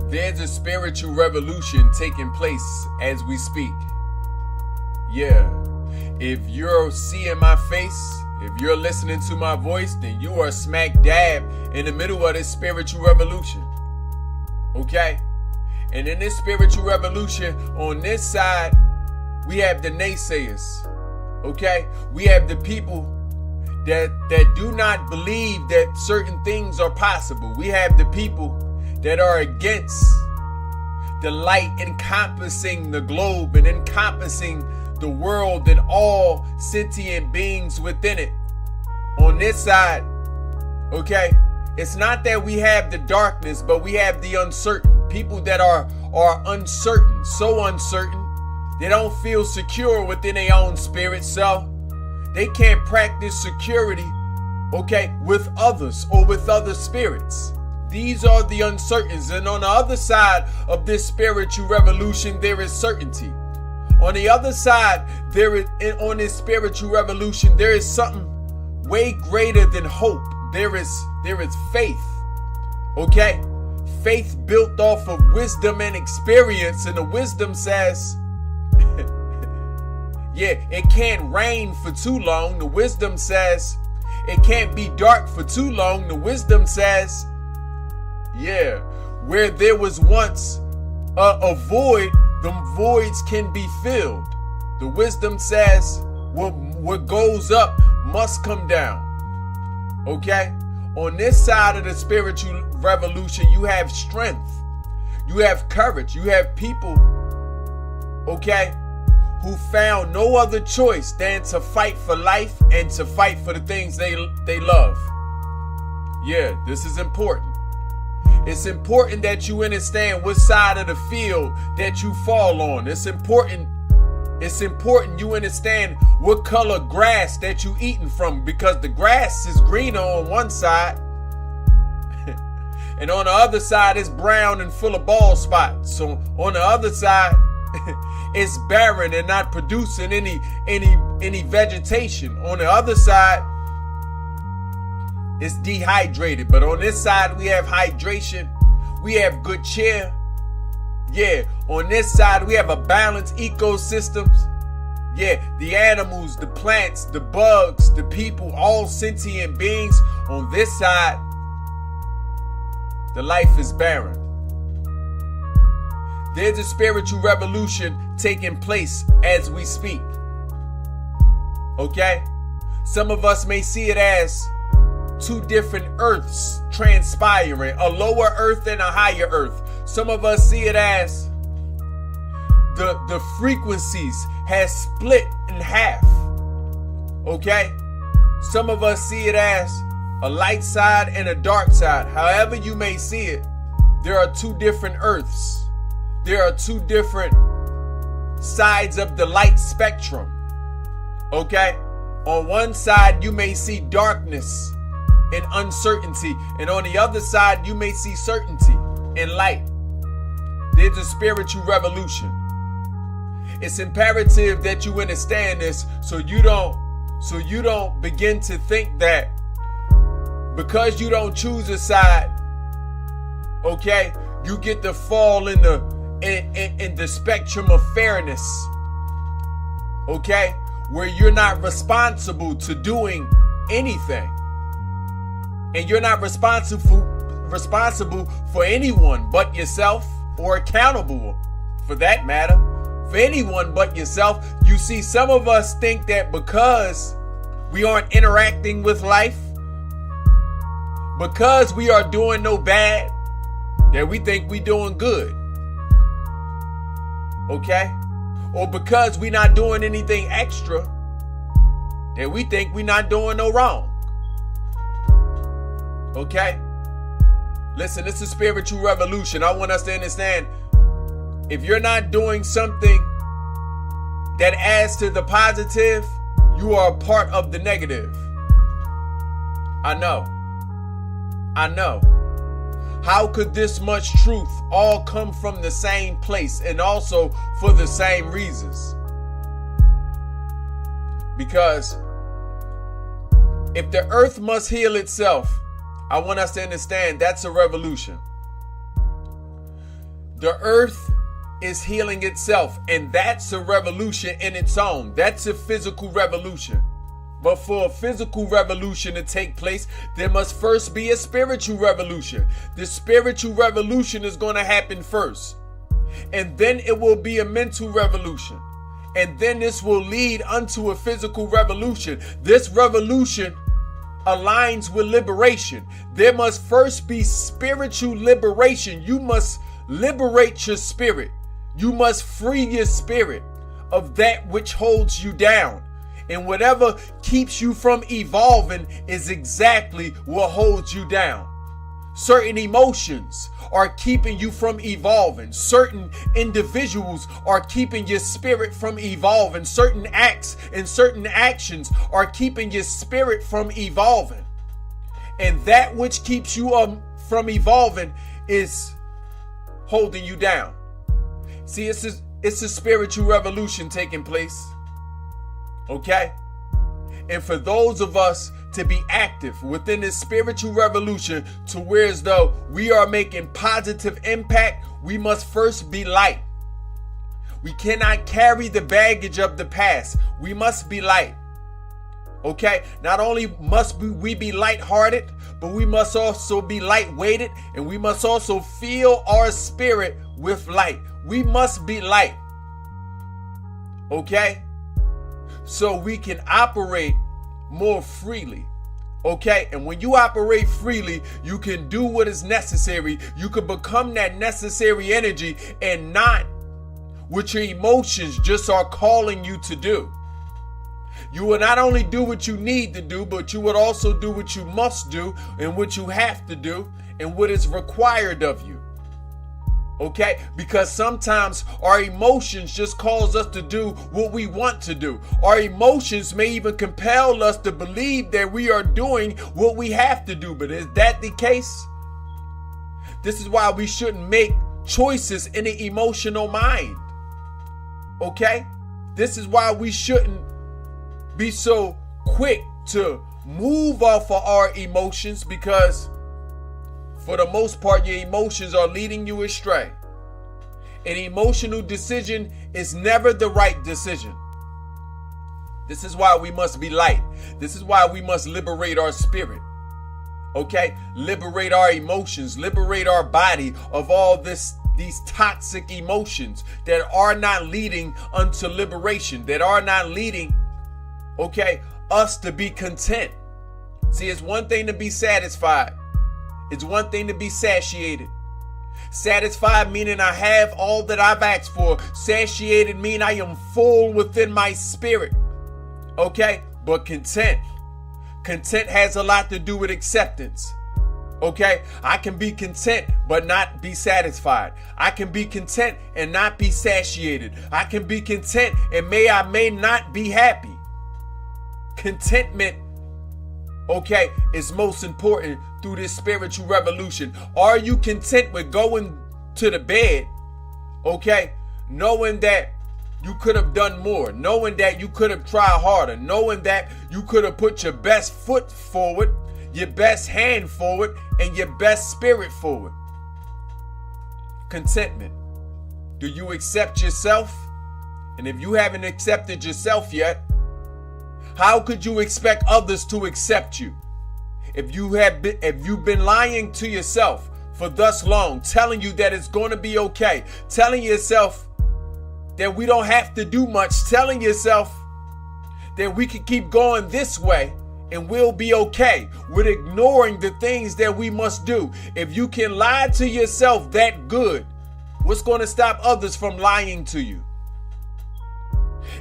There's a spiritual revolution taking place as we speak. Yeah. If you're seeing my face, if you're listening to my voice, then you are smack dab in the middle of this spiritual revolution. Okay? And in this spiritual revolution, on this side, we have the naysayers. Okay? We have the people that do not believe that certain things are possible. We have the people that are against the light encompassing the globe and encompassing the world and all sentient beings within it. On this side, okay, it's not that we have the darkness, but we have the uncertain. People that are uncertain, so uncertain, they don't feel secure within their own spirit, so they can't practice security, okay, with others or with other spirits. These are the uncertainties. And on the other side of this spiritual revolution, there is certainty. On the other side, on this spiritual revolution, there is something way greater than hope. There is faith. Okay? Faith built off of wisdom and experience. And the wisdom says, yeah, it can't rain for too long. The wisdom says it can't be dark for too long. The wisdom says, yeah, where there was once a void, the voids can be filled. The wisdom says what goes up must come down. Okay? On this side of the spiritual revolution, you have strength. You have courage. You have people, okay, who found no other choice than to fight for life and to fight for the things they love. Yeah, this is important. It's important that you understand what side of the field that you fall on. It's important you understand what color grass that you eating from, because the grass is greener on one side and on the other side it's brown and full of bald spots. So on the other side it's barren and not producing any vegetation. On the other side it's dehydrated, but on this side we have hydration, we have good cheer. Yeah, on this side we have a balanced ecosystems. Yeah, the animals, the plants, the bugs, the people, all sentient beings. On this side, the life is barren. There's a spiritual revolution taking place as we speak. Okay? Some of us may see it as two different earths transpiring, a lower earth and a higher earth. Some of us see it as the frequencies has split in half. Okay? Some of us see it as a light side and a dark side. However you may see it, there are two different earths. There are two different sides of the light spectrum. Okay? On one side you may see darkness and uncertainty, and on the other side you may see certainty and light. There's a spiritual revolution. It's imperative that you understand this so you don't begin to think that because you don't choose a side, okay, you get to fall in the spectrum of fairness. Okay? Where you're not responsible to doing anything. And you're not responsible for anyone but yourself, or accountable for that matter for anyone but yourself. You see, some of us think that because we aren't interacting with life, because we are doing no bad, that we think we doing good. Okay? Or because we not doing anything extra, that we think we not doing no wrong. Okay? Listen, this is spiritual revolution. I want us to understand, if you're not doing something that adds to the positive, you are a part of the negative. I know. How could this much truth all come from the same place and also for the same reasons? Because if the earth must heal itself, I want us to understand that's a revolution. The earth is healing itself, and that's a revolution in its own. That's a physical revolution. But for a physical revolution to take place, there must first be a spiritual revolution. The spiritual revolution is going to happen first. And then it will be a mental revolution. And then this will lead unto a physical revolution. This revolution aligns with liberation. There must first be spiritual liberation. You must liberate your spirit. You must free your spirit of that which holds you down. And whatever keeps you from evolving is exactly what holds you down. Certain emotions are keeping you from evolving. Certain individuals are keeping your spirit from evolving. Certain acts and certain actions are keeping your spirit from evolving. And that which keeps you from evolving is holding you down. See, it's a spiritual revolution taking place. Okay? And for those of us to be active within this spiritual revolution to where as though we are making positive impact, we must first be light. We cannot carry the baggage of the past. We must be light. Okay? Not only must we be lighthearted, but we must also be light-weighted, and we must also fill our spirit with light. We must be light. Okay? So we can operate more freely. Okay? And when you operate freely, you can do what is necessary. You can become that necessary energy and not what your emotions just are calling you to do. You will not only do what you need to do, but you would also do what you must do and what you have to do and what is required of you. Okay? Because sometimes our emotions just cause us to do what we want to do. Our emotions may even compel us to believe that we are doing what we have to do. But is that the case? This is why we shouldn't make choices in the emotional mind. Okay? This is why we shouldn't be so quick to move off of our emotions, because for the most part, your emotions are leading you astray. An emotional decision is never the right decision. This is why we must be light. This is why we must liberate our spirit. Okay? Liberate our emotions. Liberate our body of all these toxic emotions that are not leading unto liberation, that are not leading, okay, us to be content. See, it's one thing to be satisfied. It's one thing to be satiated. Satisfied meaning I have all that I've asked for. Satiated mean I am full within my spirit. Okay? But content has a lot to do with acceptance. Okay? I can be content but not be satisfied. I can be content and not be satiated. I can be content and I may not be happy. Contentment, okay, is most important through this spiritual revolution. Are you content with going to the bed, okay, knowing that you could have done more, knowing that you could have tried harder, knowing that you could have put your best foot forward, your best hand forward, and your best spirit forward? Contentment. Do you accept yourself? And if you haven't accepted yourself yet, how could you expect others to accept you? If you've been lying to yourself for thus long, telling you that it's going to be okay, telling yourself that we don't have to do much, telling yourself that we can keep going this way and we'll be okay, with ignoring the things that we must do. If you can lie to yourself that good, what's going to stop others from lying to you?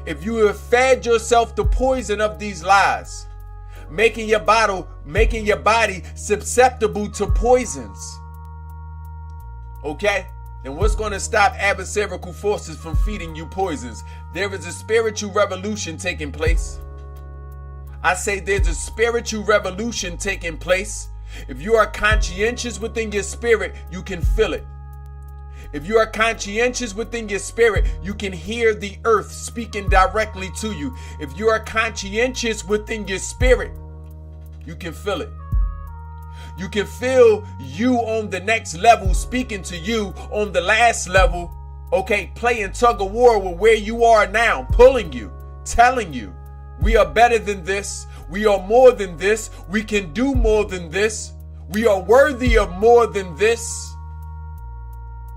If you have fed yourself the poison of these lies, making your body susceptible to poisons, okay, then what's going to stop adversarial forces from feeding you poisons? There is a spiritual revolution taking place. I say there's a spiritual revolution taking place. If you are conscientious within your spirit, you can feel it. If you are conscientious within your spirit, you can hear the earth speaking directly to you. If you are conscientious within your spirit, you can feel it. You can feel you on the next level speaking to you on the last level, okay, playing tug of war with where you are now, pulling you, telling you, we are better than this, we are more than this, we can do more than this, we are worthy of more than this.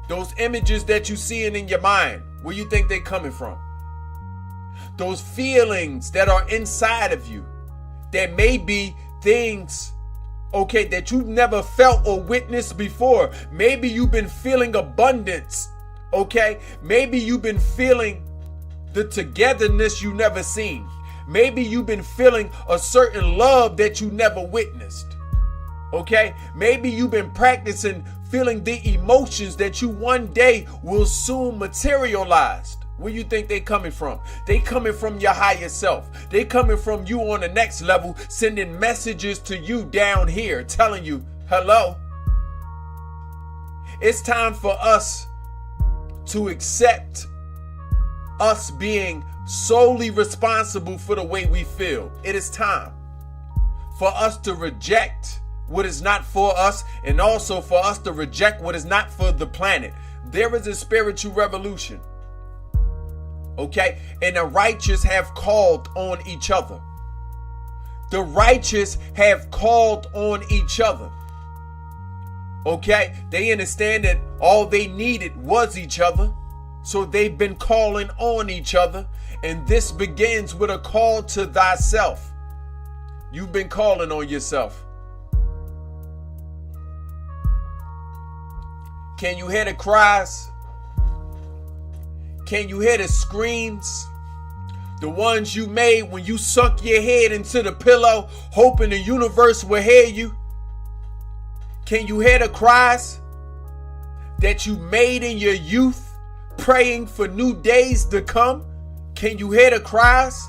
Those images that you seeing in your mind, where you think they're coming from? Those feelings that are inside of you, that may be things, okay, that you've never felt or witnessed before. Maybe you've been feeling abundance, okay? Maybe you've been feeling the togetherness you never seen. Maybe you've been feeling a certain love that you never witnessed, okay? Maybe you've been practicing feeling the emotions that you one day will soon materialize. Where you think they coming from? They coming from your higher self. They coming from you on the next level, sending messages to you down here, telling you, hello. It's time for us to accept us being solely responsible for the way we feel. It is time for us to reject what is not for us, and also for us to reject what is not for the planet. There is a spiritual revolution. Okay, and the righteous have called on each other. The righteous have called on each other. Okay, they understand that all they needed was each other. So they've been calling on each other. And this begins with a call to thyself. You've been calling on yourself. Can you hear the cries? Can you hear the screams? The ones you made when you sunk your head into the pillow, hoping the universe will hear you? Can you hear the cries that you made in your youth, praying for new days to come? Can you hear the cries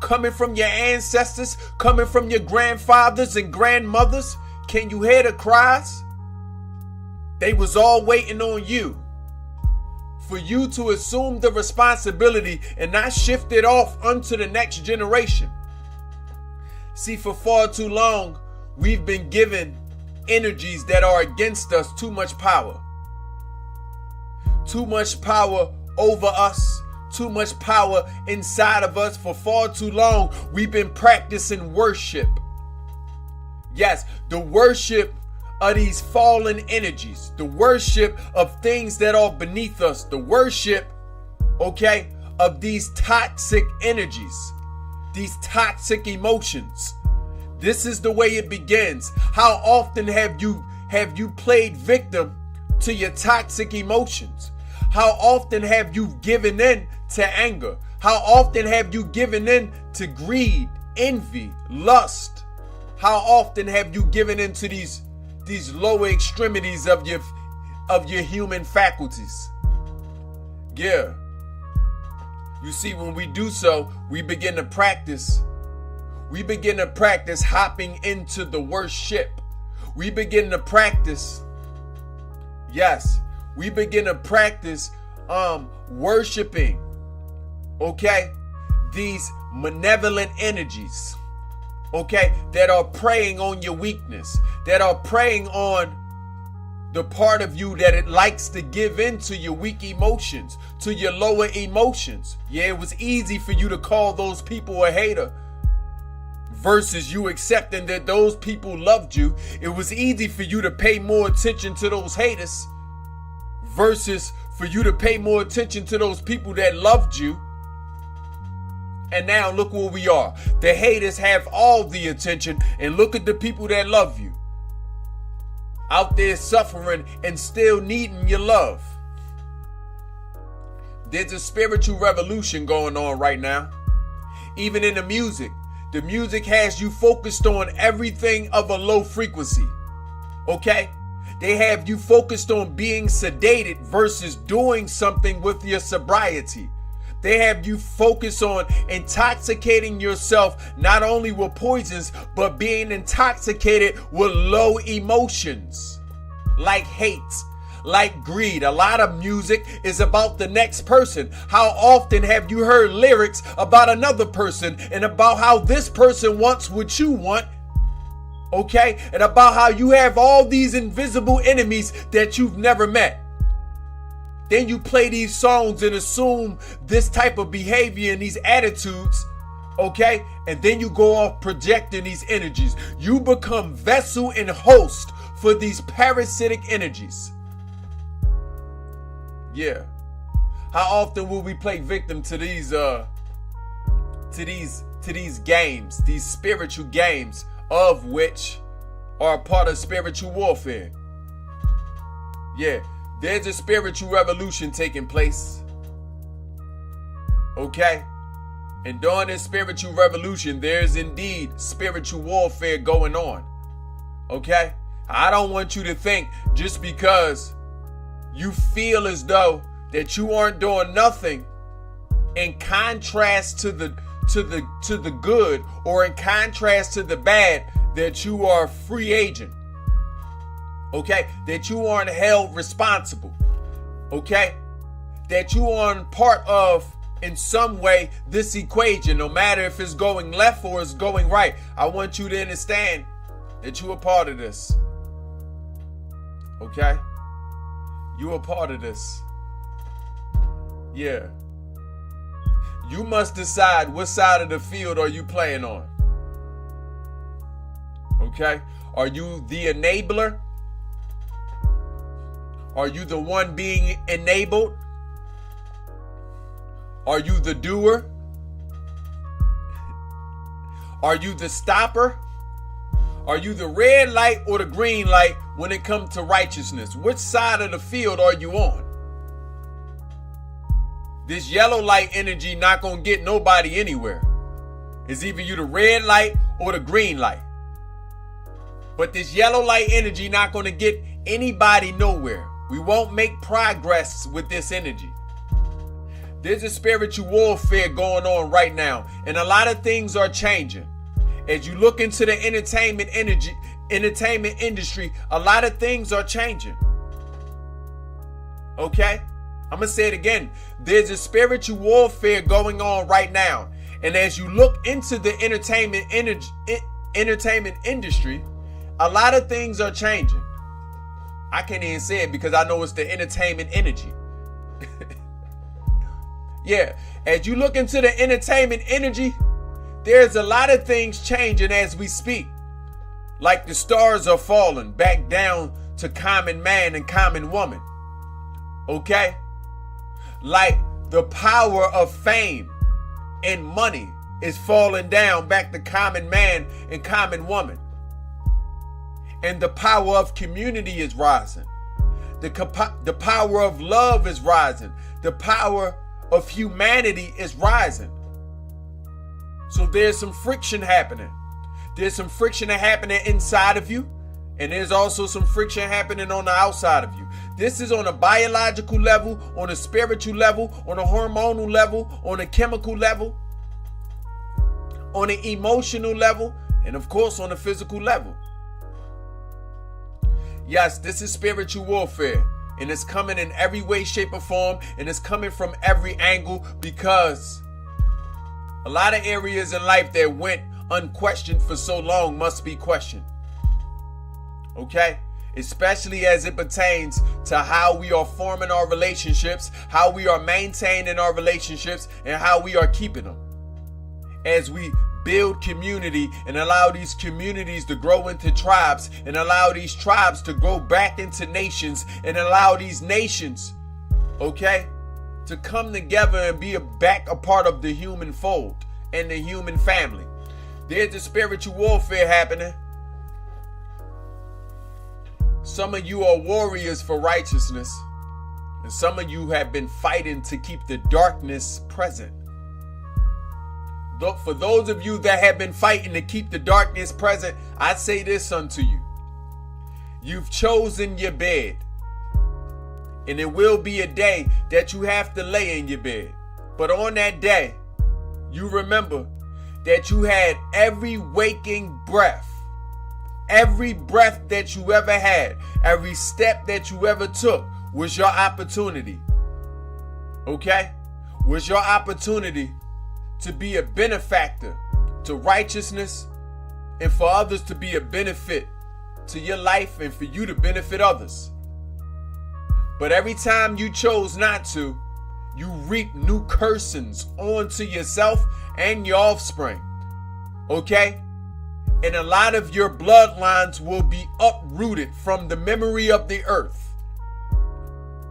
coming from your ancestors, coming from your grandfathers and grandmothers? Can you hear the cries? They was all waiting on you, for you to assume the responsibility and not shift it off onto the next generation. See, for far too long, we've been given energies that are against us too much power. Too much power over us. Too much power inside of us. For far too long, we've been practicing worship. Yes, the worship of these fallen energies, the worship of things that are beneath us, the worship, okay, of these toxic energies, these toxic emotions. This is the way it begins. How often have you played victim to your toxic emotions? How often have you given in to anger? How often have you given in to greed, envy, lust? How often have you given in to these lower extremities of your human faculties? Yeah. You see, when we do so, we begin to practice hopping into the worst ship. We begin to practice, yes, we begin to practice worshiping, okay, these malevolent energies, okay, that are preying on your weakness, that are preying on the part of you that it likes to give in to your weak emotions, to your lower emotions. Yeah, it was easy for you to call those people a hater versus you accepting that those people loved you. It was easy for you to pay more attention to those haters versus for you to pay more attention to those people that loved you. And now look where we are. The haters have all the attention, and look at the people that love you out there suffering and still needing your love. There's a spiritual revolution going on right now. Even in the music has you focused on everything of a low frequency. Okay? They have you focused on being sedated versus doing something with your sobriety. They have you focus on intoxicating yourself not only with poisons, but being intoxicated with low emotions like hate, like greed. A lot of music is about the next person. How often have you heard lyrics about another person and about how this person wants what you want, Okay? And about how you have all these invisible enemies that you've never met. Then you play these songs and assume this type of behavior and these attitudes, okay? And then you go off projecting these energies. You become vessel and host for these parasitic energies. Yeah. How often will we play victim to these games, these spiritual games, of which are a part of spiritual warfare? Yeah. There's a spiritual revolution taking place. Okay? And during this spiritual revolution, there's indeed spiritual warfare going on. Okay? I don't want you to think just because you feel as though that you aren't doing nothing in contrast to the good, or in contrast to the bad, that you are a free agent. Okay, that you aren't held responsible. Okay, that you aren't part of, in some way, this equation, no matter if it's going left or it's going right. I want you to understand that you are part of this. Okay, you are part of this. Yeah. You must decide what side of the field are you playing on. Okay, are you the enabler? Are you the one being enabled? Are you the doer? Are you the stopper? Are you the red light or the green light when it comes to righteousness? Which side of the field are you on? This yellow light energy not gonna get nobody anywhere. It's either you the red light or the green light. But this yellow light energy not gonna get anybody nowhere. We won't make progress with this energy. There's a spiritual warfare going on right now, and a lot of things are changing. As you look into the entertainment industry, a lot of things are changing. Okay? I'm going to say it again. There's a spiritual warfare going on right now. And as you look into the entertainment industry, a lot of things are changing. I can't even say it because I know it's the entertainment energy. Yeah, as you look into the entertainment energy, there's a lot of things changing as we speak. Like the stars are falling back down to common man and common woman. Okay? Like the power of fame and money is falling down back to common man and common woman. And the power of community is rising. The power of love is rising. The power of humanity is rising. So there's some friction happening. There's some friction happening inside of you. And there's also some friction happening on the outside of you. This is on a biological level, on a spiritual level, on a hormonal level, on a chemical level, on an emotional level, and of course on a physical level. Yes, this is spiritual warfare, and it's coming in every way, shape, or form, and it's coming from every angle, because a lot of areas in life that went unquestioned for so long must be questioned. Okay? Especially as it pertains to how we are forming our relationships, how we are maintaining our relationships, and how we are keeping them. As we build community and allow these communities to grow into tribes, and allow these tribes to grow back into nations, and allow these nations, okay, to come together and be back a part of the human fold and the human family. There's a spiritual warfare happening. Some of you are warriors for righteousness, and some of you have been fighting to keep the darkness present. For those of you that have been fighting to keep the darkness present, I say this unto you. You've chosen your bed, and it will be a day that you have to lay in your bed. But on that day, you remember that you had every waking breath. Every breath that you ever had, every step that you ever took was your opportunity. Okay? Was your opportunity to be a benefactor to righteousness, and for others to be a benefit to your life and for you to benefit others. But every time you chose not to, you reap new cursings onto yourself and your offspring. Okay? And a lot of your bloodlines will be uprooted from the memory of the earth.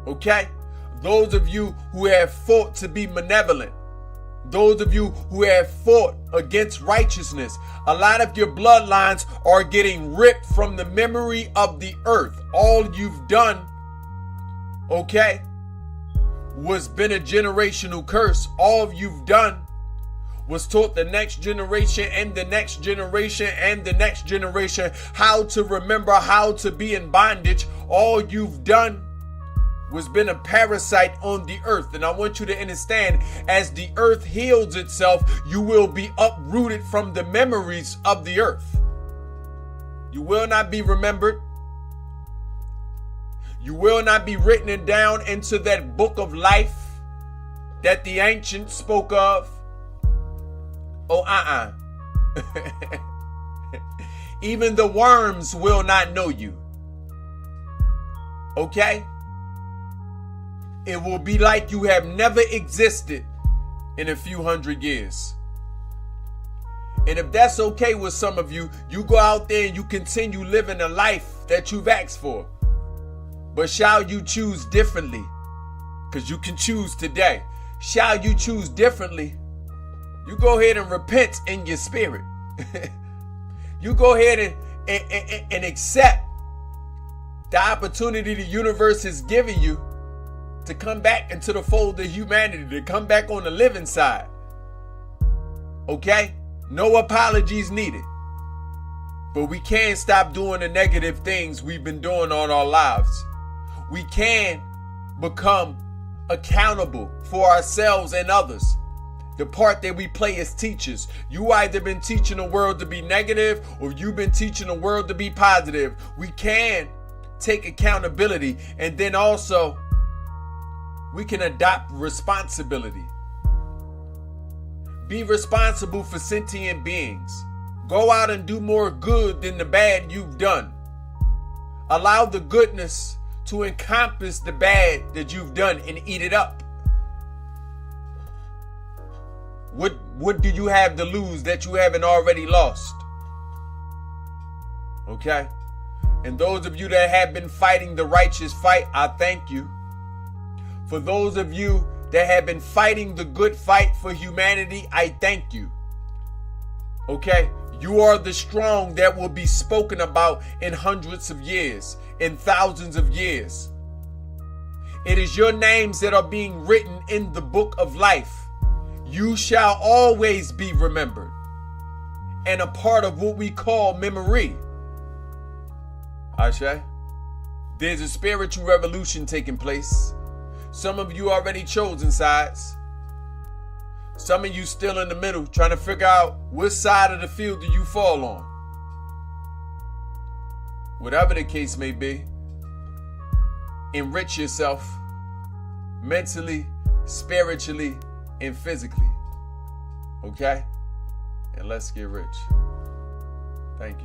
Okay? Those of you who have fought to be benevolent, those of you who have fought against righteousness, a lot of your bloodlines are getting ripped from the memory of the earth. All you've done, okay, was been a generational curse. All you've done was taught the next generation and the next generation and the next generation how to remember how to be in bondage. All you've done was been a parasite on the earth. And I want you to understand, as the earth heals itself, you will be uprooted from the memories of the earth. You will not be remembered. You will not be written down into that book of life that the ancients spoke of. Oh, Even the worms will not know you. Okay? It will be like you have never existed in a few hundred years. And if that's okay with some of you, you go out there and you continue living a life that you've asked for. But shall you choose differently? Because you can choose today. Shall you choose differently? You go ahead and repent in your spirit. You go ahead and accept the opportunity the universe is giving you to come back into the fold of humanity, to come back on the living side. Okay? No apologies needed. But we can't stop doing the negative things we've been doing all our lives. We can become accountable for ourselves and others. The part that we play as teachers. You either been teaching the world to be negative or you've been teaching the world to be positive. We can take accountability, and then also we can adopt responsibility. Be responsible for sentient beings. Go out and do more good than the bad you've done. Allow the goodness to encompass the bad that you've done and eat it up. What do you have to lose that you haven't already lost? Okay? And those of you that have been fighting the righteous fight, I thank you. For those of you that have been fighting the good fight for humanity, I thank you. Okay? You are the strong that will be spoken about in hundreds of years, in thousands of years. It is your names that are being written in the book of life. You shall always be remembered and a part of what we call memory. Ashe, there's a spiritual revolution taking place. Some of you already chosen sides. Some of you still in the middle trying to figure out which side of the field do you fall on. Whatever the case may be, enrich yourself mentally, spiritually, and physically. Okay? And let's get rich.